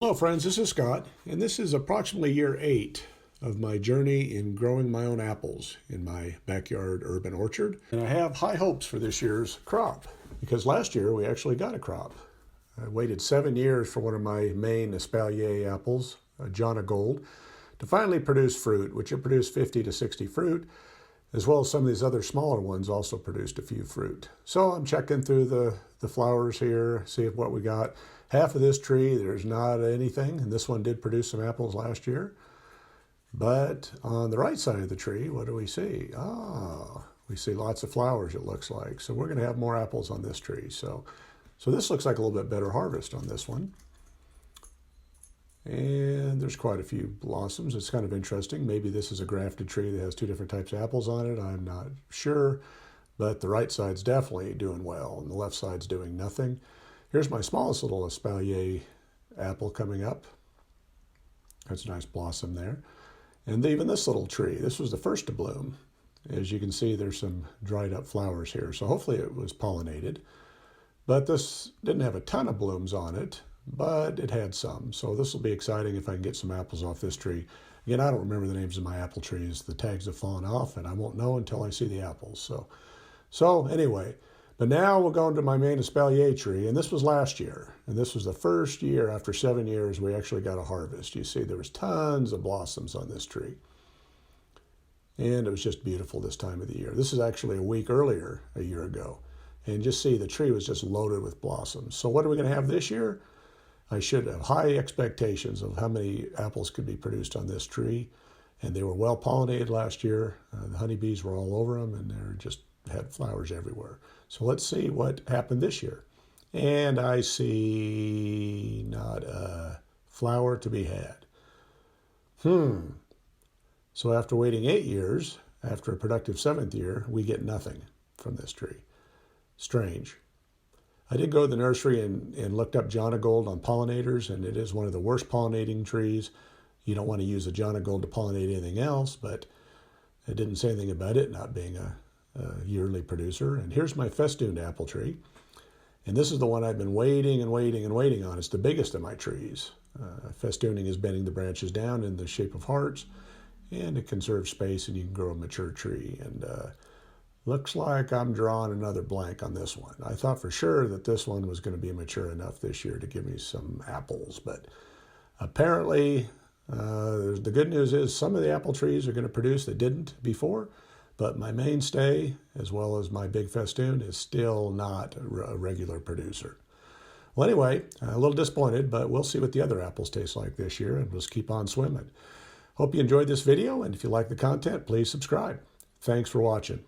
Hello friends, this is Scott, and this is approximately year 8 of my journey in growing my own apples in my backyard urban orchard. And I have high hopes for this year's crop, because last year we actually got a crop. I waited 7 years for one of my main espalier apples, a Jonagold, to finally produce fruit, which it produced 50 to 60 fruit, as well as some of these other smaller ones also produced a few fruit. So I'm checking through the flowers here, see what we got. Half of this tree, there's not anything, and this one did produce some apples last year. But on the right side of the tree, what do we see? We see lots of flowers, it looks like. So we're going to have more apples on this tree. So this looks like a little bit better harvest on this one. And there's quite a few blossoms. It's kind of interesting. Maybe this is a grafted tree that has two different types of apples on it. I'm not sure. But the right side's definitely doing well, and the left side's doing nothing. Here's my smallest little espalier apple coming up. That's a nice blossom there. And even this little tree, this was the first to bloom. As you can see, there's some dried up flowers here. So hopefully it was pollinated. But this didn't have a ton of blooms on it, but it had some. So this will be exciting if I can get some apples off this tree. Again, I don't remember the names of my apple trees. The tags have fallen off, and I won't know until I see the apples. So anyway, but now we'll go into my main espalier tree, and this was last year. And this was the first year after 7 years we actually got a harvest. You see there was tons of blossoms on this tree. And it was just beautiful this time of the year. This is actually a week earlier, a year ago. And just see, the tree was just loaded with blossoms. So what are we going to have this year? I should have high expectations of how many apples could be produced on this tree. And they were well pollinated last year. The honeybees were all over them, and they just had flowers everywhere. So let's see what happened this year. And I see not a flower to be had. So after waiting 8 years, after a productive 7th year, we get nothing from this tree. Strange. I did go to the nursery and looked up Jonagold on pollinators, and it is one of the worst pollinating trees. You don't want to use a Jonagold to pollinate anything else, but it didn't say anything about it not being a yearly producer. And here's my festooned apple tree. And this is the one I've been waiting and waiting and waiting on. It's the biggest of my trees. Festooning is bending the branches down in the shape of hearts, and it conserves space, and you can grow a mature tree. And looks like I'm drawing another blank on this one. I thought for sure that this one was going to be mature enough this year to give me some apples, but apparently the good news is some of the apple trees are going to produce that didn't before, but my mainstay, as well as my big festoon, is still not a regular producer. Well, anyway, a little disappointed, but we'll see what the other apples taste like this year, and we'll just keep on swimming. Hope you enjoyed this video, and if you like the content, please subscribe. Thanks for watching.